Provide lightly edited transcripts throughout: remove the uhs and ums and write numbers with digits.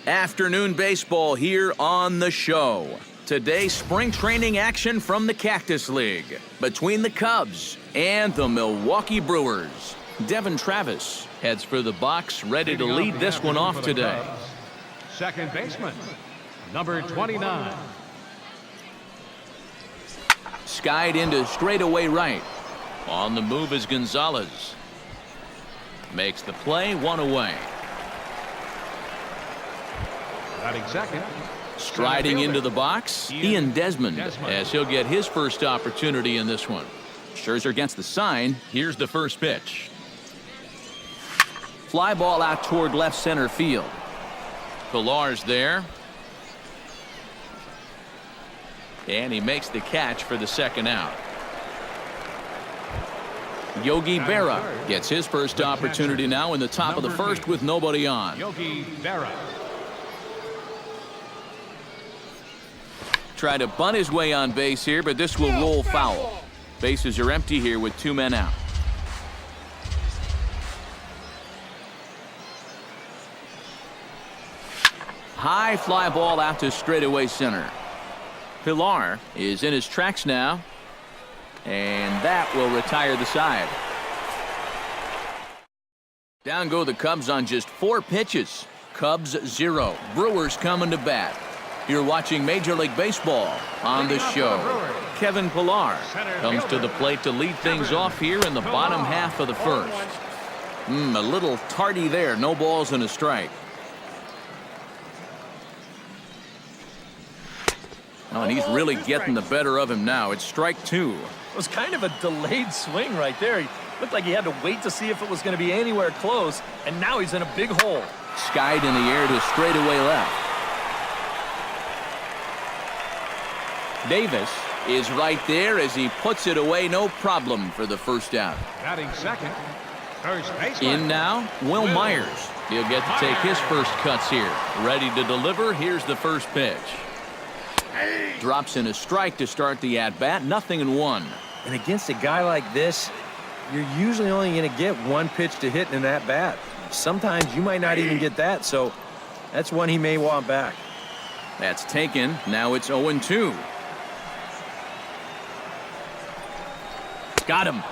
Afternoon baseball here on the show. Today, spring training action from the Cactus League between the Cubs and the Milwaukee Brewers. Devin Travis heads for the box, ready to lead this one off today. Second baseman, number 29. Skied into straightaway right. On the move is Gonzalez. Makes the play, one away. Batting second. Striding into the box, Ian Desmond, as he'll get his first opportunity in this one. Scherzer gets the sign. Here's the first pitch. Fly ball out toward left center field. Pilar's there. And he makes the catch for the second out. Yogi Berra gets his first opportunity now in the top of the first with nobody on. Yogi Berra. Try to bunt his way on base here, but this will roll foul. Bases are empty here with 2 men out. High fly ball out to straightaway center. Pilar is in his tracks now, and that will retire the side. Down go the Cubs on just 4 pitches. Cubs 0. Brewers coming to bat. You're watching Major League Baseball on the show. Kevin Pilar comes to the plate to lead things off here in the bottom half of the first. A little tardy there. No balls and a strike. Oh, and he's really getting the better of him now. It's strike 2. It was kind of a delayed swing right there. He looked like he had to wait to see if it was going to be anywhere close, and now he's in a big hole. Skied in the air to straightaway left. Davis is right there as he puts it away, no problem for the first out. Batting second, first baseman. In now, Will Myers. He'll get to take his first cuts here. Ready to deliver. Here's the first pitch. Drops in a strike to start the at-bat. 0-1. And against a guy like this, you're usually only going to get 1 pitch to hit in that bat. Sometimes you might not even get that, so that's one he may want back. That's taken. Now it's 0-2. Got him.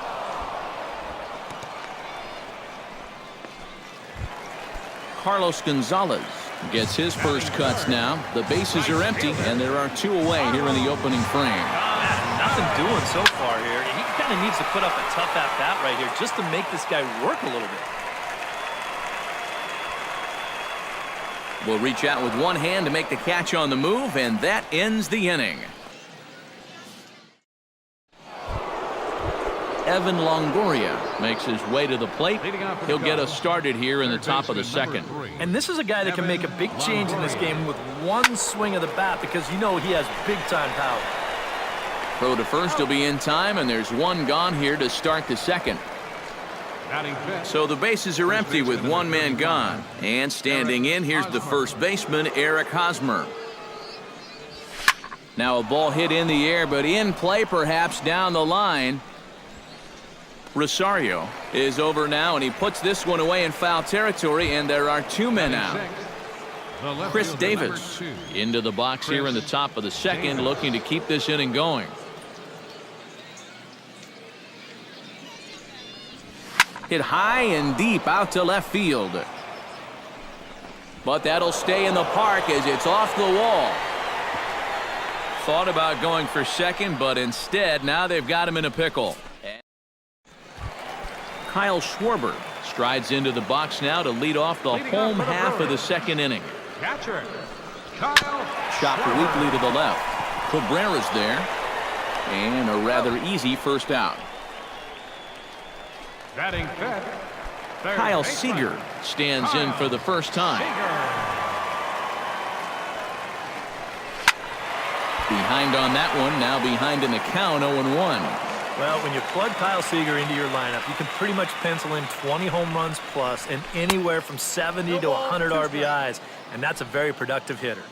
Carlos Gonzalez gets his first cuts now. The bases are empty, and there are 2 away here in the opening frame. Nothing doing so far here. He kind of needs to put up a tough at-bat right here just to make this guy work a little bit. Will reach out with one hand to make the catch on the move, and that ends the inning. Evan Longoria makes his way to the plate. He'll get us started here in the top of the second. And this is a guy that can make a big change in this game with 1 swing of the bat because you know he has big-time power. Throw to first will be in time, and there's 1 gone here to start the second. So the bases are empty with 1 man gone. And standing in, here's the first baseman, Eric Hosmer. Now a ball hit in the air, but in play perhaps down the line. Rosario is over now, and he puts this one away in foul territory, and there are 2 men out. Chris Davis into the box here in the top of the second, looking to keep this inning going. Hit high and deep out to left field. But that'll stay in the park as it's off the wall. Thought about going for second, but instead now they've got him in a pickle. Kyle Schwarber strides into the box now to lead off the home half of the second inning. Catcher, Kyle. Chopped weakly to the left. Cabrera's there. And a rather easy first out. Batting fifth, Kyle Seager stands in for the first time. Behind on that one, now behind in the count, 0-1. Well, when you plug Kyle Seager into your lineup, you can pretty much pencil in 20 home runs plus and anywhere from 70 to 100 RBIs, and that's a very productive hitter.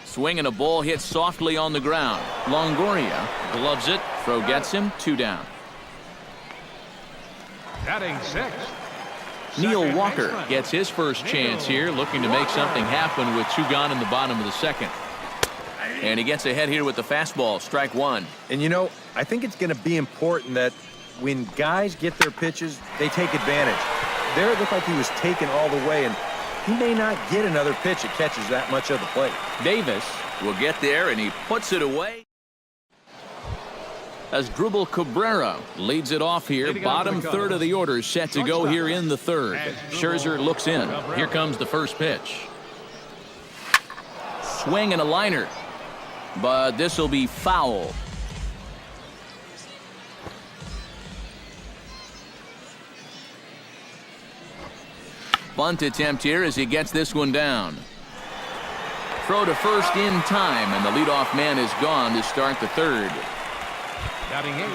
Swing and a ball hit softly on the ground. Longoria gloves it. Throw gets him. 2 down. Batting sixth, Neil Second Walker baseman. gets his first chance here, looking to make something happen with 2 gone in the bottom of the second. And he gets ahead here with the fastball, strike 1. And you know, I think it's going to be important that when guys get their pitches, they take advantage. There it looked like he was taken all the way, and he may not get another pitch that catches that much of the plate. Davis will get there, and he puts it away. As Drupal Cabrera leads it off here, bottom third of the order set to go here in the third. Scherzer looks in. Here comes the first pitch. Swing and a liner, but this will be foul. Bunt attempt here as he gets this one down. Throw to first in time, and the leadoff man is gone to start the third. Batting 8.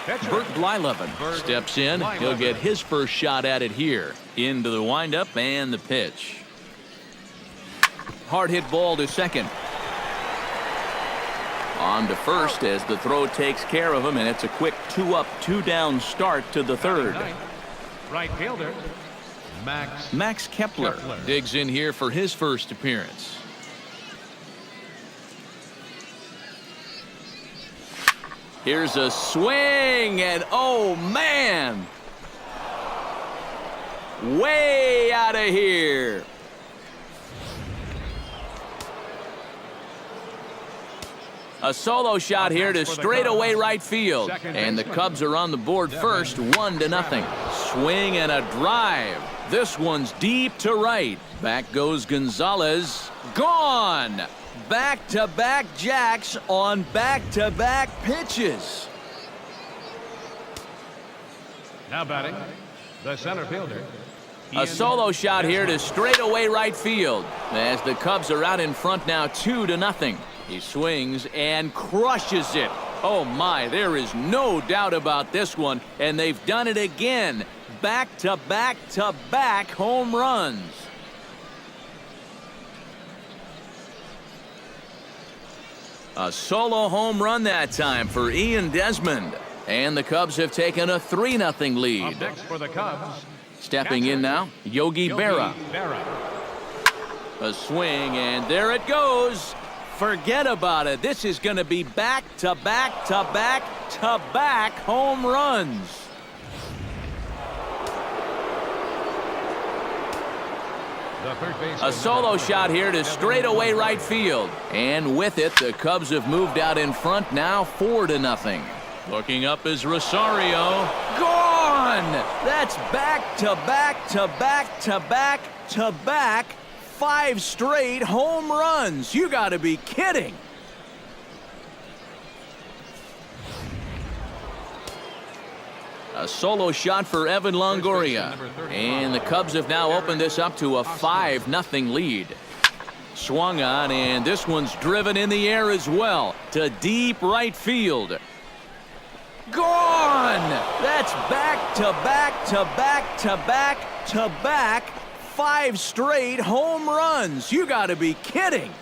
Pitcher. Bert Blyleven steps in. He'll get his first shot at it here. Into the windup and the pitch. Hard hit ball to second. On to first as the throw takes care of him, and it's a quick 2-up, 2-down start to the third. Right fielder. Max Kepler digs in here for his first appearance. Here's a swing, and oh man, way out of here. A solo shot here to straightaway right field, and the Cubs are on the board first, 1-0. Swing and a drive. This one's deep to right. Back goes Gonzalez. Gone. Back-to-back jacks on back-to-back pitches. Now batting, the center fielder. A solo shot here to straightaway right field as the Cubs are out in front now, 2-0. He swings and crushes it. Oh my, there is no doubt about this one, and they've done it again. Back-to-back-to-back home runs. A solo home run that time for Ian Desmond. And the Cubs have taken a 3-0 lead. Up next for the Cubs. Stepping in now, Yogi Berra. A swing, and there it goes. Forget about it. This is going to be back-to-back-to-back-to-back home runs. A solo shot here to straightaway right field. And with it, the Cubs have moved out in front now, 4-0. Looking up is Rosario. Gone! That's back-to-back-to-back-to-back-to-back 5 straight home runs. You got to be kidding. A solo shot for Evan Longoria. And the Cubs have now opened this up to a 5-0 lead. Swung on, and this one's driven in the air as well to deep right field. Gone! That's back-to-back-to-back-to-back-to-back 5 straight home runs. You got to be kidding.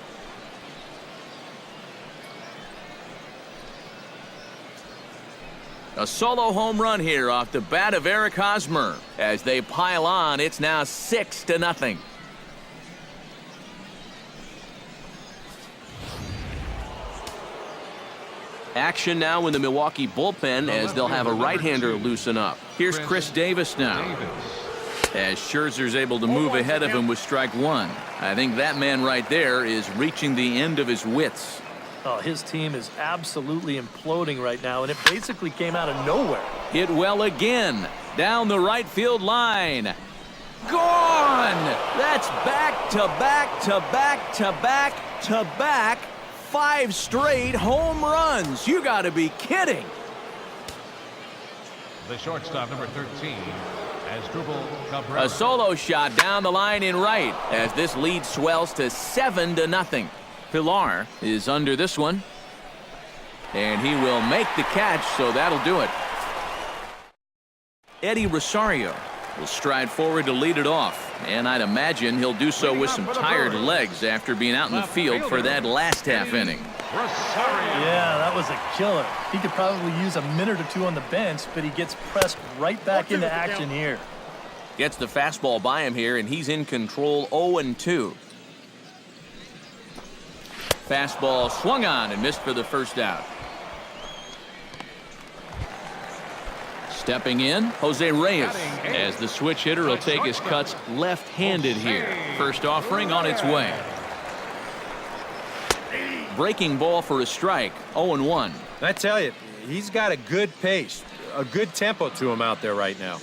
A solo home run here off the bat of Eric Hosmer. As they pile on, it's now 6-0. Action now in the Milwaukee bullpen as they'll have a right-hander loosen up. Here's Chris Davis now. As Scherzer's able to move ahead of him with strike 1. I think that man right there is reaching the end of his wits. Oh, his team is absolutely imploding right now, and it basically came out of nowhere. Hit well again. Down the right field line. Gone! That's back-to-back-to-back-to-back-to-back 5 straight home runs. You got to be kidding. The shortstop, number 13, as Drupal Cabrera. A solo shot down the line in right as this lead swells to 7-0. Pilar is under this one, and he will make the catch, so that'll do it. Eddie Rosario will stride forward to lead it off, and I'd imagine he'll do so with some tired legs after being out in the field for that last half inning. Yeah, that was a killer. He could probably use a minute or two on the bench, but he gets pressed right back into action here. Gets the fastball by him here, and he's in control 0-2. Fastball swung on and missed for the first out. Stepping in, Jose Reyes, as the switch hitter will take his cuts left-handed here. First offering on its way. Breaking ball for a strike, 0-1. I tell you, he's got a good pace, a good tempo to him out there right now.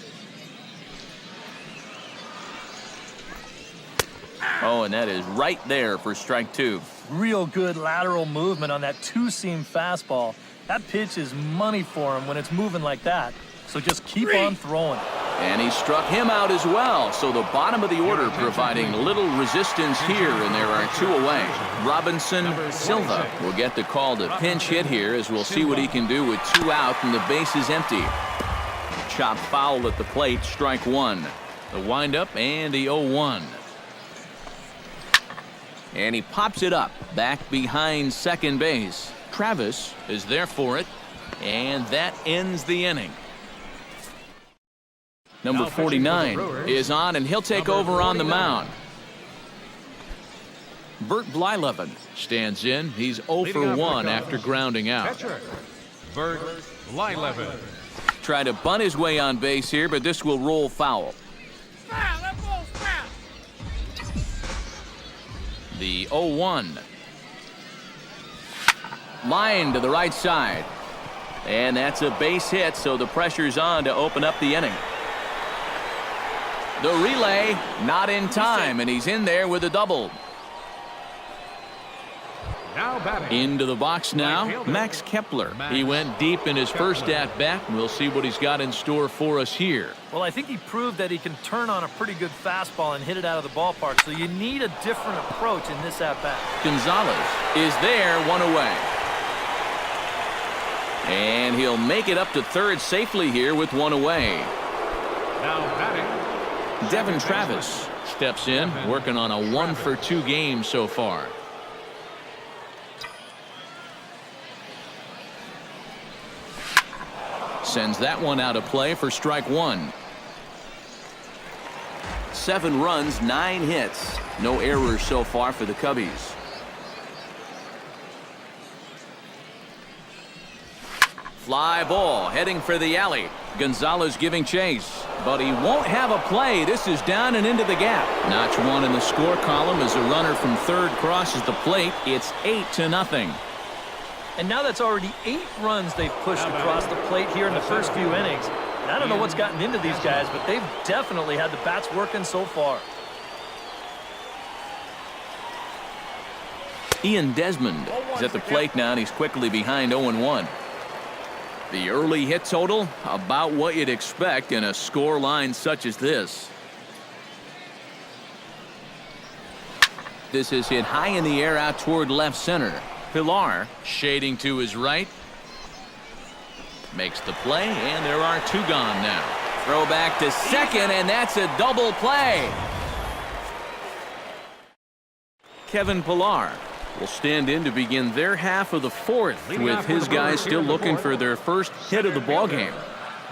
Oh, and that is right there for strike 2. Real good lateral movement on that two-seam fastball. That pitch is money for him when it's moving like that. So just keep on throwing. And he struck him out as well. So the bottom of the order providing little resistance here, and there are 2 away. Robinson Silva will get the call to pinch hit here, as we'll see what he can do with 2 out and the base is empty. Chop foul at the plate, strike 1. The windup and the 0-1. And he pops it up back behind second base. Travis is there for it, and that ends the inning. Number 49 is on, and he'll take over on the mound. Bert Blyleven stands in. He's 0 for 1 after grounding out. Bert Blyleven. Try to bunt his way on base here, but this will roll foul. The 0-1. Line to the right side. And that's a base hit, so the pressure's on to open up the inning. The relay not in time, and he's in there with a double. Now batting. Into the box now, Max Kepler. He went deep in his first at-bat, and we'll see what he's got in store for us here. Well, I think he proved that he can turn on a pretty good fastball and hit it out of the ballpark, so you need a different approach in this at-bat. Gonzalez is there, 1 away. And he'll make it up to third safely here with 1 away. Now batting. Devin Travis steps in, working on a 1 for 2 game so far. Sends that one out of play for strike 1. 7 runs, 9 hits. No errors so far for the Cubbies. Fly ball heading for the alley. Gonzalez giving chase, but he won't have a play. This is down and into the gap. Notch 1 in the score column as a runner from third crosses the plate. It's 8-0. And now that's already 8 runs they've pushed across the plate here in the first few innings. And I don't know what's gotten into these guys, but they've definitely had the bats working so far. Ian Desmond is at the plate now, and he's quickly behind 0-1. The early hit total, about what you'd expect in a score line such as this. This is hit high in the air out toward left center. Pilar shading to his right. Makes the play, and there are 2 gone now. Throw back to second, and that's a double play. Kevin Pilar will stand in to begin their half of the 4th, with his guys still looking for their first hit of the ballgame.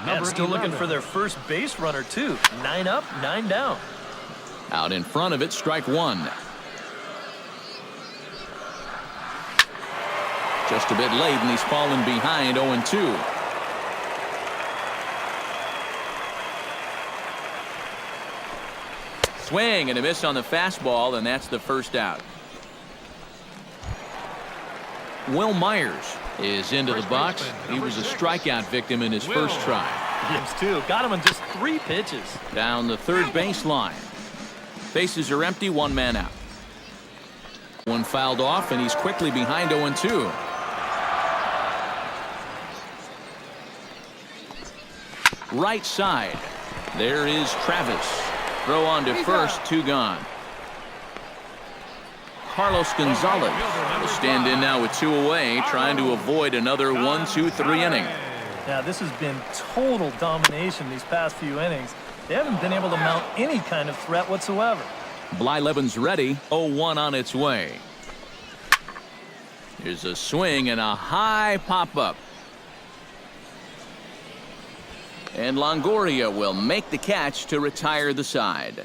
And still looking for their first base runner, too. 9 up, 9 down. Out in front of it, strike 1. Just a bit late, and he's fallen behind 0-2. Swing and a miss on the fastball, and that's the first out. Will Myers is into the box. He was a strikeout victim in his first try. Gibbs, too. Got him in just 3 pitches. Down the third base line. Bases are empty, 1 man out. One fouled off, and he's quickly behind 0-2. Right side. There is Travis. Throw on to first, 2 gone. Carlos Gonzalez will stand in now with 2 away, trying to avoid another 1-2-3 inning. Yeah, this has been total domination these past few innings. They haven't been able to mount any kind of threat whatsoever. Blyleven's ready, 0-1 on its way. Here's a swing and a high pop-up. And Longoria will make the catch to retire the side.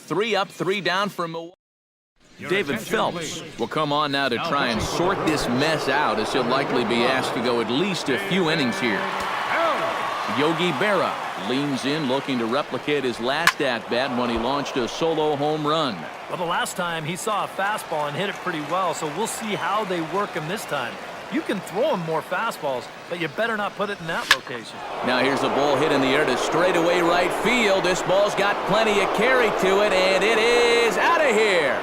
3 up, 3 down for Milwaukee. David Phelps will come on now to try and sort this mess out, as he'll likely be asked to go at least a few innings here. Yogi Berra leans in, looking to replicate his last at-bat when he launched a solo home run. Well, the last time he saw a fastball and hit it pretty well, so we'll see how they work him this time. You can throw him more fastballs, but you better not put it in that location. Now here's a ball hit in the air to straightaway right field. This ball's got plenty of carry to it, and it is out of here.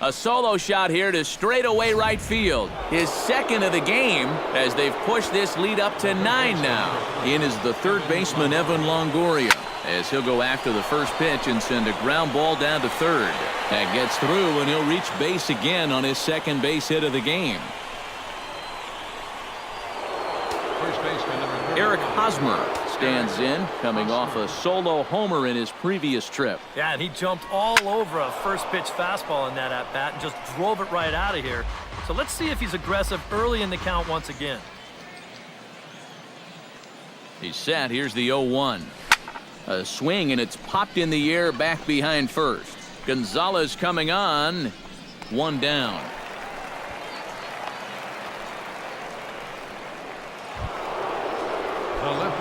A solo shot here to straightaway right field. His second of the game, as they've pushed this lead up to 9 now. In is the third baseman, Evan Longoria, as he'll go after the first pitch and send a ground ball down to third. That gets through, and he'll reach base again on his second base hit of the game. First baseman number 30. Eric Hosmer stands in, coming off a solo homer in his previous trip. Yeah, and he jumped all over a first pitch fastball in that at-bat and just drove it right out of here. So let's see if he's aggressive early in the count once again. He's set. Here's the 0-1. A swing, and it's popped in the air back behind first. Gonzalez coming on. 1 down.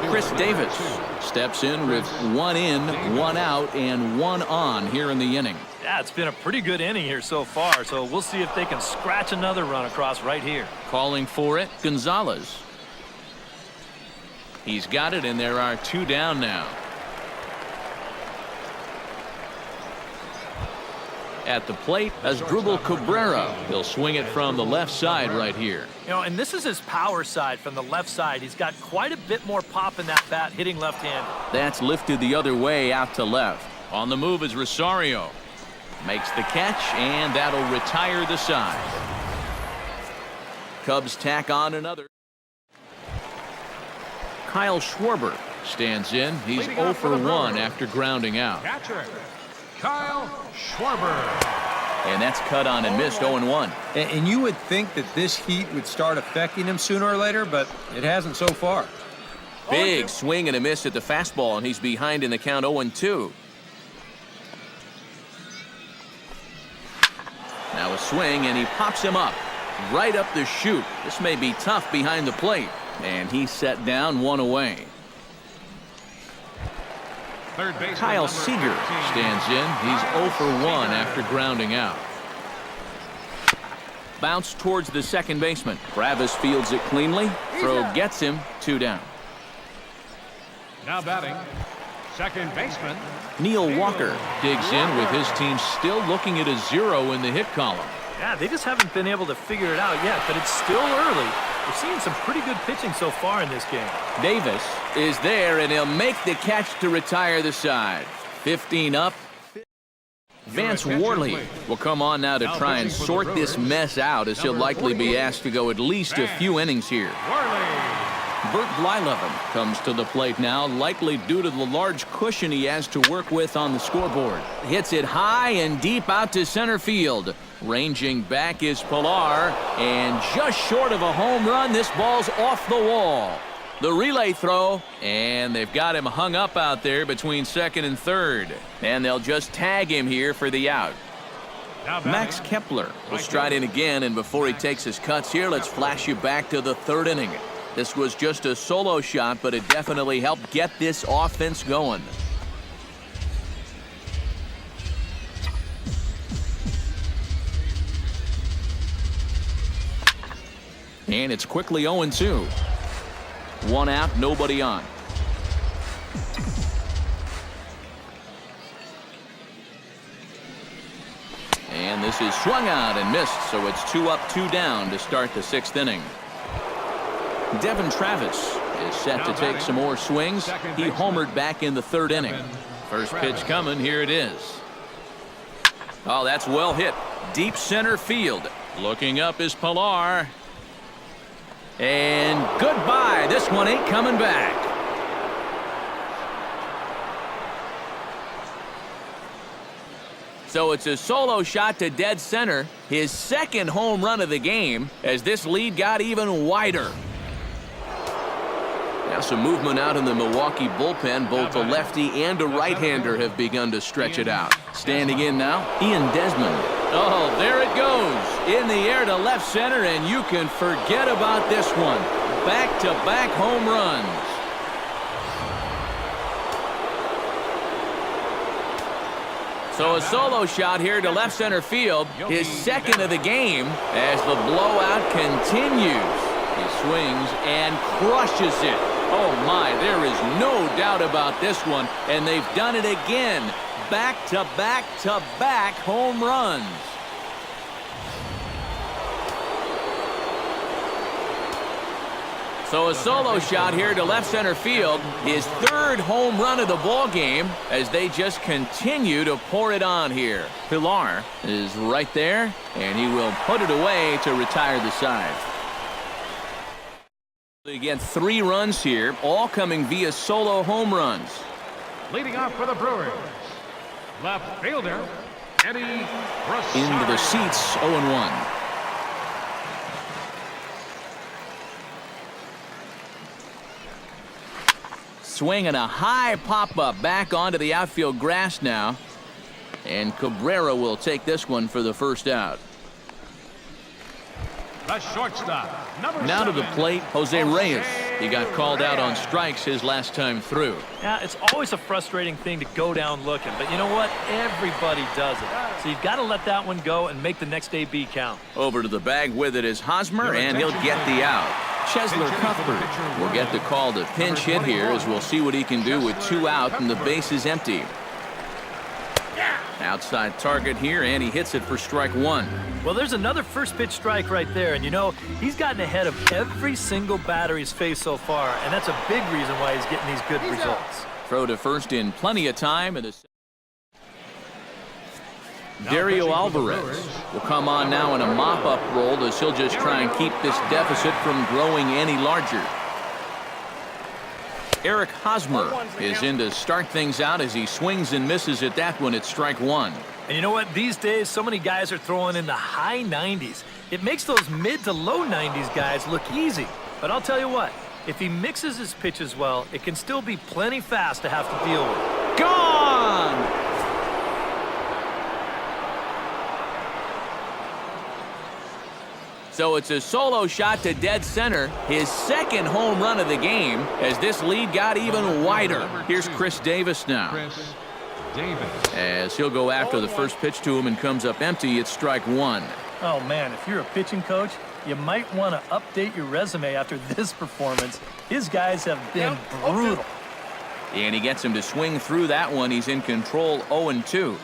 Chris Davis steps in with 1 in, 1 out, and 1 on here in the inning. Yeah, it's been a pretty good inning here so far, so we'll see if they can scratch another run across right here. Calling for it, Gonzalez. He's got it, and there are 2 down now. At the plate, Asdrubal Cabrera. He'll swing it from the left side right here. You know, and this is his power side from the left side. He's got quite a bit more pop in that bat, hitting left-handed. That's lifted the other way out to left. On the move is Rosario. Makes the catch, and that'll retire the side. Cubs tack on another. Kyle Schwarber stands in. He's 0 for 1 after grounding out. Catcher, Kyle Schwarber. And that's cut on and missed, 0-1. And you would think that this heat would start affecting him sooner or later, but it hasn't so far. Big swing and a miss at the fastball, and he's behind in the count, 0-2. Now a swing, and he pops him up right up the chute. This may be tough behind the plate, and he's set down, 1 away. Third baseman Kyle number Seager 13. stands in. He's 0 for 1 after grounding out. Bounce towards the second baseman. Travis fields it cleanly. Throw gets him, 2 down. Now batting, second baseman Neil Walker Digs in with his team still looking at a 0 in the hit column. Yeah, they just haven't been able to figure it out yet, but it's still early. We're seeing some pretty good pitching so far in this game. Davis is there, and he'll make the catch to retire the side. 15 up. Vance Worley will come on now to try and sort this mess out, as he'll likely be asked to go at least a few innings here. Bert Blyleven comes to the plate now, likely due to the large cushion he has to work with on the scoreboard. Hits it high and deep out to center field. Ranging back is Pilar, and just short of a home run, this ball's off the wall. The relay throw, and they've got him hung up out there between second and third. And they'll just tag him here for the out. Max Kepler will stride in again, and before he takes his cuts here, let's flash you back to the 3rd inning. This was just a solo shot, but it definitely helped get this offense going. And it's quickly 0-2. 1 out, nobody on. And this is swung out and missed, so it's 2 up, 2 down to start the 6th inning. Devin Travis is set to take some more swings. He homered back in the 3rd inning. First pitch coming, here it is. Oh, that's well hit. Deep center field. Looking up is Pilar. And goodbye. This one ain't coming back. So it's a solo shot to dead center, his second home run of the game, as this lead got even wider. Now some movement out in the Milwaukee bullpen. Both a lefty and a right-hander have begun to stretch it out. Standing in now, Ian Desmond. Oh, there it goes. In the air to left center, and you can forget about this one. Back-to-back home runs. So a solo shot here to left center field, his second of the game, as the blowout continues. He swings and crushes it. Oh my, there is no doubt about this one, and they've done it again. Back-to-back-to-back home runs. So a solo shot here to left center field, his third home run of the ball game, as they just continue to pour it on here. Pilar is right there, and he will put it away to retire the side. They get 3 runs here, all coming via solo home runs. Leading off for the Brewers, left fielder, Eddie Rosario. Into the seats, 0-1. Swinging a high pop-up back onto the outfield grass now. And Cabrera will take this one for the first out. The shortstop, number Now to the 7, plate, Jose Reyes. He got called out on strikes his last time through. Yeah, it's always a frustrating thing to go down looking, but you know what? Everybody does it. So you've got to let that one go and make the next AB count. Over to the bag with it is Hosmer, and he'll get the out. Chesler Cuthbert will get the call to pinch hit here, as we'll see what he can do with 2 out and the base is empty. Outside target here, and he hits it for strike 1. Well, there's another first pitch strike right there, and you know, he's gotten ahead of every single batter he's faced so far, and that's a big reason why he's getting these good results. Throw to first in plenty of time, and Dario Alvarez will come on now in a mop-up role, as he'll just try and keep this deficit from growing any larger. Eric Hosmer is in to start things out as he swings and misses at that one at strike 1. And you know what? These days, so many guys are throwing in the high 90s. It makes those mid to low 90s guys look easy. But I'll tell you what, if he mixes his pitches well, it can still be plenty fast to have to deal with. Gone! So it's a solo shot to dead center, his second home run of the game, as this lead got even wider. Here's Chris Davis now. Chris Davis. As he'll go after the first pitch to him and comes up empty, it's strike 1. Oh, man, if you're a pitching coach, you might want to update your resume after this performance. His guys have been brutal. And he gets him to swing through that one. He's in control, 0-2.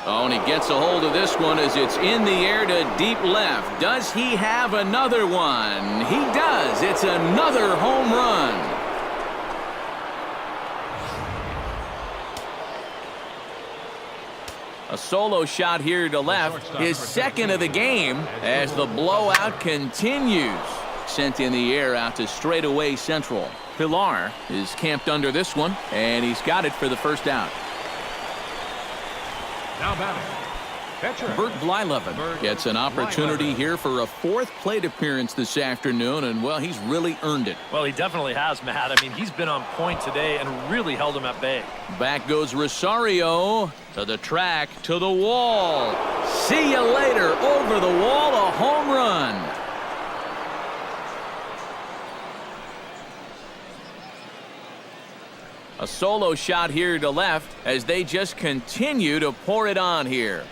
Oh, and he gets a hold of this one as it's in the air to deep left. Does he have another one? He does. It's another home run. A solo shot here to left, his second of the game, as the blowout continues. Sent in the air out to straightaway central. Pilar is camped under this one, and he's got it for the first out. Now batting, pitcher. Bert Blyleven gets an opportunity here for a 4th plate appearance this afternoon, and, well, he's really earned it. Well, he definitely has, Matt. I mean, he's been on point today and really held him at bay. Back goes Rosario to the track, to the wall. See you later. Over the wall, a home run. A solo shot here to left as they just continue to pour it on here.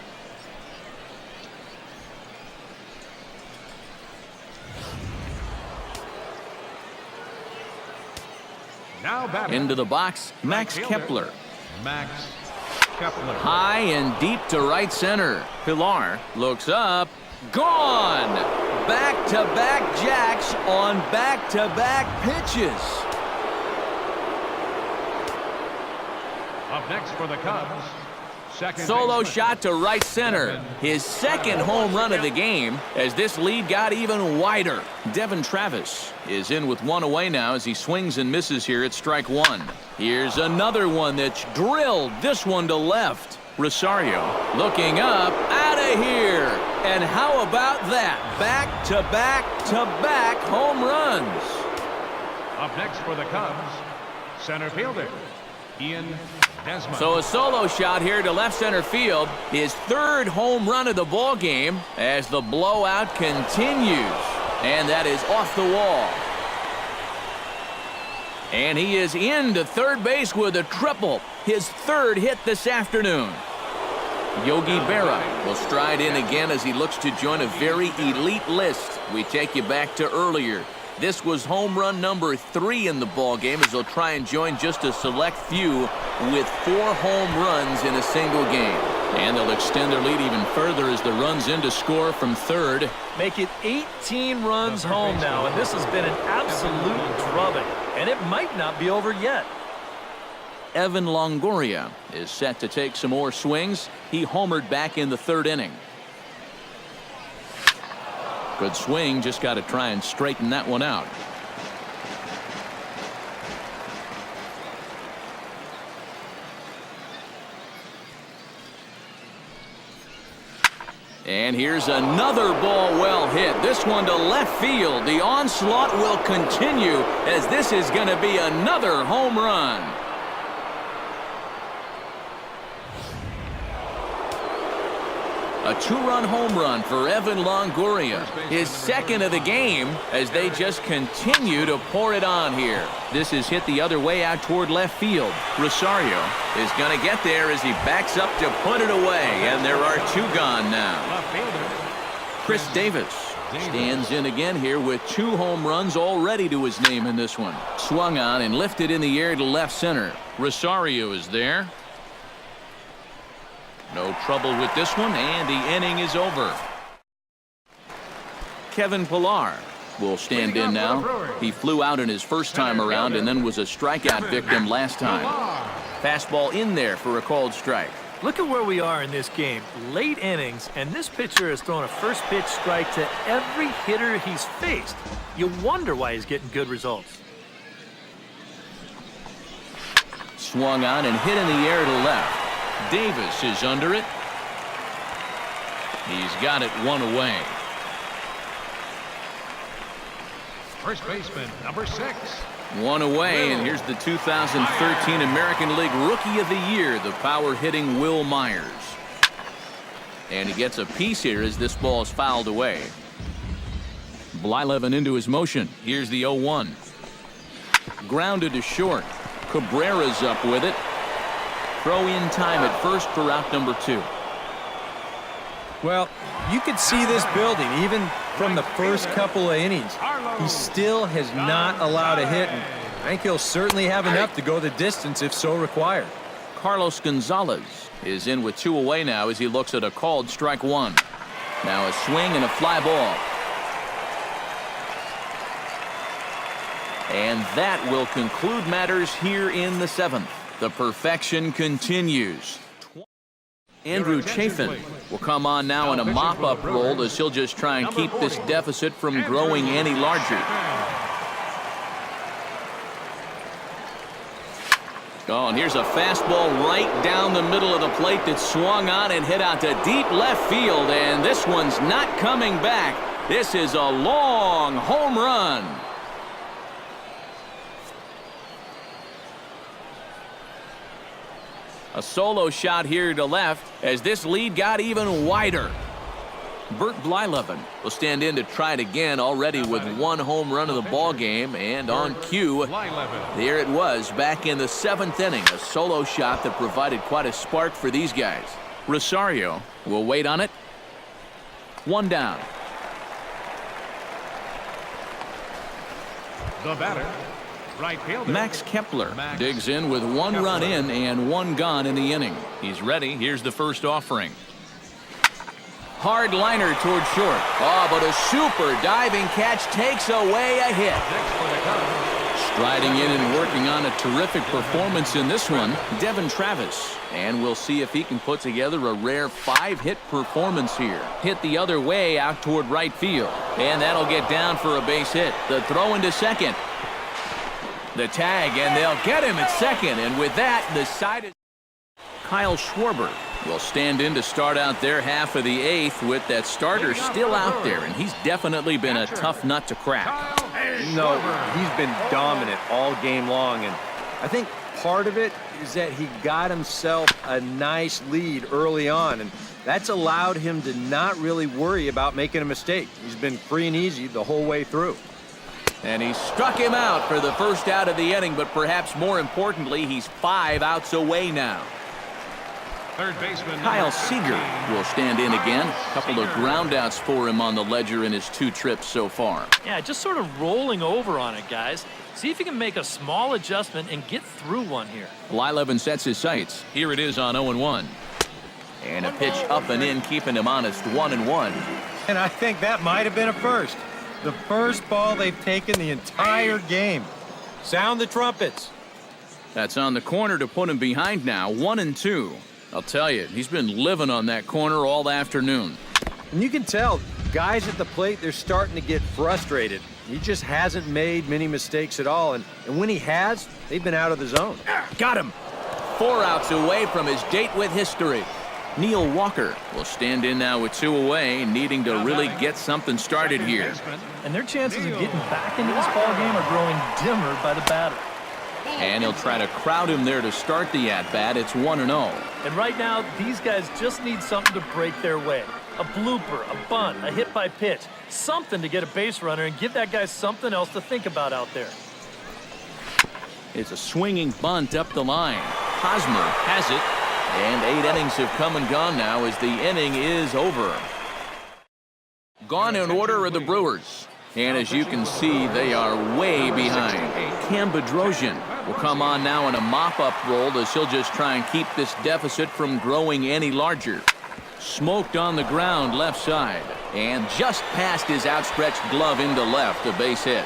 Now batting. Into the box, Max Kepler. Max Kepler. High and deep to right center. Pilar looks up. Gone! Back-to-back jacks on back-to-back pitches. Up next for the Cubs, Solo shot to right center. His second home run of the game as this lead got even wider. Devin Travis is in with one away now as he swings and misses here at strike one. Here's another one that's drilled. This one to left. Rosario looking up, out of here. And how about that? Back-to-back-to-back home runs. Up next for the Cubs, center fielder, Ian Desmond. So a solo shot here to left center field. His third home run of the ball game as the blowout continues. And that is off the wall. And he is into third base with a triple. His third hit this afternoon. Yogi Berra will stride in again as he looks to join a very elite list. We take you back to earlier. This was home run number 3 in the ball game as they'll try and join just a select few with 4 home runs in a single game. And they'll extend their lead even further as the runs in to score from third. Make it 18 runs home now, and this has been an absolute drubbing. And it might not be over yet. Evan Longoria is set to take some more swings. He homered back in the 3rd inning. Good swing, just got to try and straighten that one out. And here's another ball well hit. This one to left field. The onslaught will continue as this is going to be another home run. A 2-run home run for Evan Longoria. His second of the game as they just continue to pour it on here. This is hit the other way out toward left field. Rosario is going to get there as he backs up to put it away. And there are 2 gone now. Chris Davis stands in again here with 2 home runs already to his name in this one. Swung on and lifted in the air to left center. Rosario is there. No trouble with this one, and the inning is over. Kevin Pillar will stand in now. He flew out in his first time around and then was a strikeout victim last time. Fastball in there for a called strike. Look at where we are in this game. Late innings, and this pitcher has thrown a first pitch strike to every hitter he's faced. You wonder why he's getting good results. Swung on and hit in the air to left. Davis is under it. He's got it 1 away. First baseman, number 6. 1 away, and here's the 2013 American League Rookie of the Year, the power-hitting Will Myers. And he gets a piece here as this ball is fouled away. Blyleven into his motion. Here's the 0-1. Grounded to short. Cabrera's up with it. Throw in time at first for out number 2. Well, you could see this building even from the first couple of innings. He still has not allowed a hit, and I think he'll certainly have enough to go the distance if so required. Carlos Gonzalez is in with 2 away now as he looks at a called strike 1. Now a swing and a fly ball. And that will conclude matters here in the 7th. The perfection continues. Andrew Chafin will come on now in a mop-up role as he'll just try and keep this deficit from growing any larger. Oh, and here's a fastball right down the middle of the plate that swung on and hit out to deep left field, and this one's not coming back. This is a long home run. A solo shot here to left as this lead got even wider. Bert Blyleven will stand in to try it again, already with 1 home run of the ball game, and on cue, there it was back in the 7th inning. A solo shot that provided quite a spark for these guys. Rosario will wait on it. 1 down. The batter, right fielder Max Kepler digs in with 1 run in and 1 gone in the inning. He's ready. Here's the first offering. Hard liner toward short. Oh, but a super diving catch takes away a hit. Riding in and working on a terrific performance in this one, Devin Travis. And we'll see if he can put together a rare 5-hit performance here. Hit the other way out toward right field. And that'll get down for a base hit. The throw into second. The tag, and they'll get him at second. And with that, the side is... Kyle Schwarber will stand in to start out their half of the 8th with that starter still out there. And he's definitely been a tough nut to crack. No, he's been dominant all game long, and I think part of it is that he got himself a nice lead early on, and that's allowed him to not really worry about making a mistake. He's been free and easy the whole way through. And he struck him out for the first out of the inning, but perhaps more importantly, he's 5 outs away now. Third baseman Kyle Seager will stand in again. A couple of groundouts for him on the ledger in his 2 trips so far. Yeah, just sort of rolling over on it, guys. See if you can make a small adjustment and get through one here. Blyleven sets his sights. Here it is on 0-1. And a pitch up and in, keeping him honest, 1-1. And I think that might have been a first. The first ball they've taken the entire game. Sound the trumpets. That's on the corner to put him behind now, 1-2. I'll tell you, he's been living on that corner all afternoon. And you can tell, guys at the plate, they're starting to get frustrated. He just hasn't made many mistakes at all, and when he has, they've been out of the zone. Got him. 4 outs away from his date with history. Neil Walker will stand in now with 2 away, needing to really get something started here. And their chances of getting back into this ball game are growing dimmer by the batter. And he'll try to crowd him there to start the at-bat. It's 1-0. And right now, these guys just need something to break their way. A blooper, a bunt, a hit by pitch. Something to get a base runner and give that guy something else to think about out there. It's a swinging bunt up the line. Hosmer has it. And 8 innings have come and gone now as the inning is over. Gone in order are the Brewers. And as you can see, they are way behind. Cam Bedrosian will come on now in a mop-up role as he'll just try and keep this deficit from growing any larger. Smoked on the ground left side. And just past his outstretched glove into left, a base hit.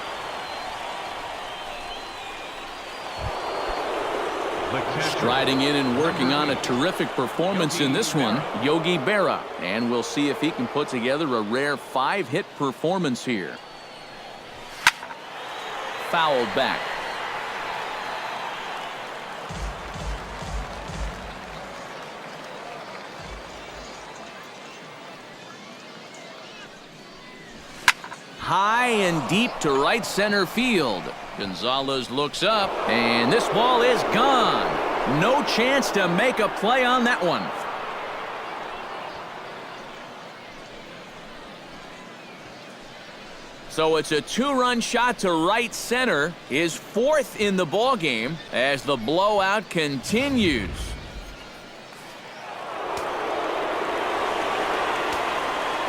Striding in and working on a terrific performance in this one, Yogi Berra. And we'll see if he can put together a rare 5-hit performance here. Fouled back. High and deep to right center field. Gonzalez looks up, and this ball is gone. No chance to make a play on that one. So it's a 2-run shot to right center, his 4th in the ballgame as the blowout continues.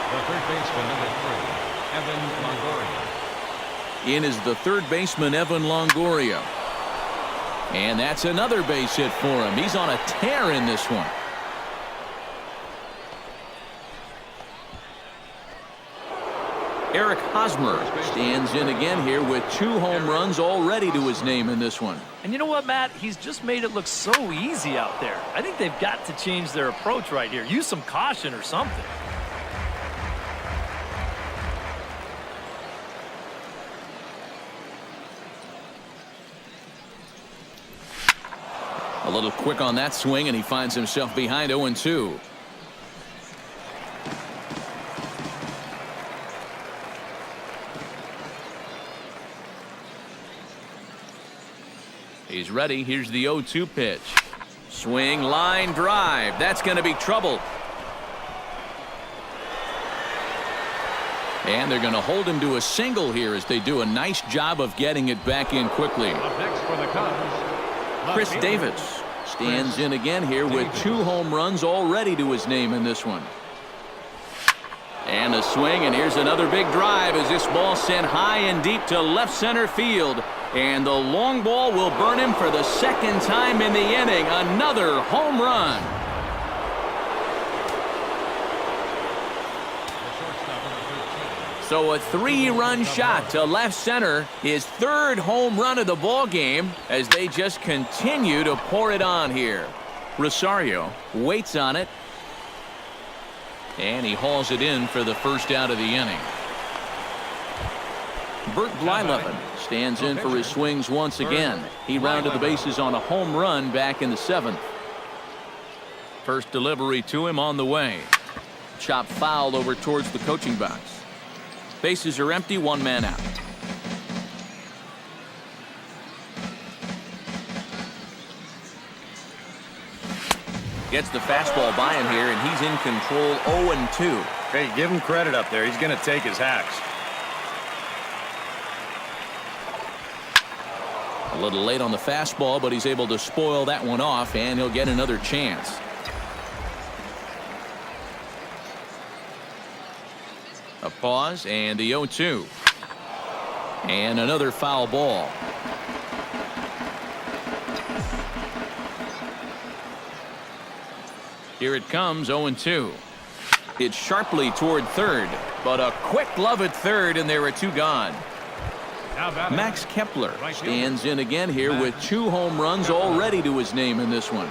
The third baseman, number 3, Evan Longoria. In is the third baseman, Evan Longoria. And that's another base hit for him. He's on a tear in this one. Eric Hosmer stands in again here with 2 home runs already to his name in this one. And you know what, Matt? He's just made it look so easy out there. I think they've got to change their approach right here. Use some caution or something. A little quick on that swing, and he finds himself behind 0-2. He's ready. Here's the 0-2 pitch. Swing, line drive. That's going to be trouble. And they're going to hold him to a single here as they do a nice job of getting it back in quickly. Up next for the Cubs, Chris Davis stands in again here with 2 home runs already to his name in this one. And a swing, and here's another big drive as this ball sent high and deep to left center field. And the long ball will burn him for the 2nd time in the inning. Another home run. So a 3-run shot to left center, his 3rd home run of the ball game as they just continue to pour it on here. Rosario waits on it, and he hauls it in for the first out of the inning. Bert Blyleven stands in for his swings once again. He rounded the bases on a home run back in the 7th. First delivery to him on the way. Chop foul over towards the coaching box. Bases are empty, 1 man out. Gets the fastball by him here, and he's in control 0-2. Hey, give him credit up there. He's going to take his hacks. A little late on the fastball, but he's able to spoil that one off, and he'll get another chance. A pause, and the 0-2. And another foul ball. Here it comes, 0-2. It's sharply toward third, but a quick glove at third, and there are 2 gone. Max Kepler stands in again here with 2 home runs already to his name in this one.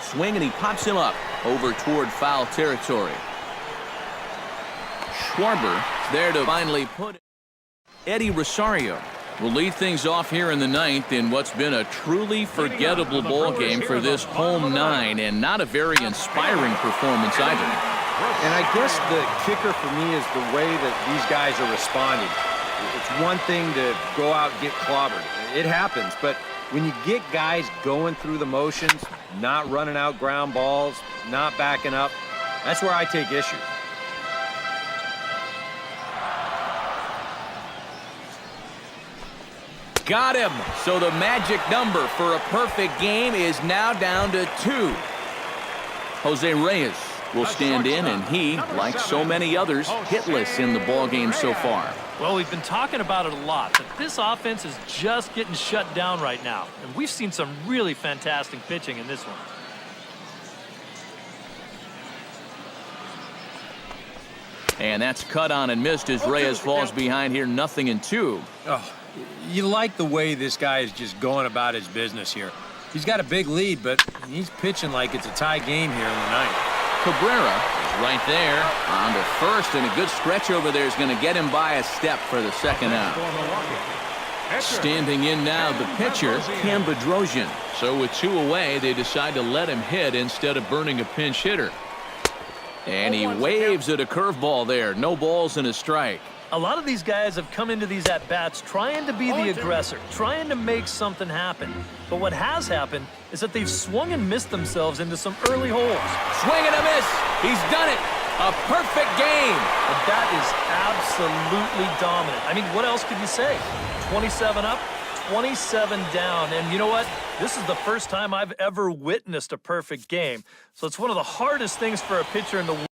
Swing, and he pops him up over toward foul territory. Schwarber there to finally put it. Eddie Rosario will lead things off here in the 9th in what's been a truly forgettable ball game for this home 9, and not a very inspiring performance either. And I guess the kicker for me is the way that these guys are responding. It's one thing to go out and get clobbered. It happens, but when you get guys going through the motions, not running out ground balls, not backing up, that's where I take issue. Got him. So the magic number for a perfect game is now down to 2. Jose Reyes will stand in, and he, like so many others, hitless in the ball game so far. Well, we've been talking about it a lot, but this offense is just getting shut down right now. And we've seen some really fantastic pitching in this one. And that's cut on and missed as Reyes falls behind here, 0-2. Oh, you like the way this guy is just going about his business here. He's got a big lead, but he's pitching like it's a tie game here in the 9th. Cabrera is right there on to first, and a good stretch over there is going to get him by a step for the 2nd out. Standing in now, the pitcher, Cam Bedrosian. So with 2 away, they decide to let him hit instead of burning a pinch hitter. And he waves at a curveball there. No balls and a strike. A lot of these guys have come into these at-bats trying to be the aggressor, trying to make something happen. But what has happened is that they've swung and missed themselves into some early holes. Swing and a miss. He's done it. A perfect game. But that is absolutely dominant. I mean, what else could you say? 27 up, 27 down. And you know what? This is the first time I've ever witnessed a perfect game. So it's one of the hardest things for a pitcher in the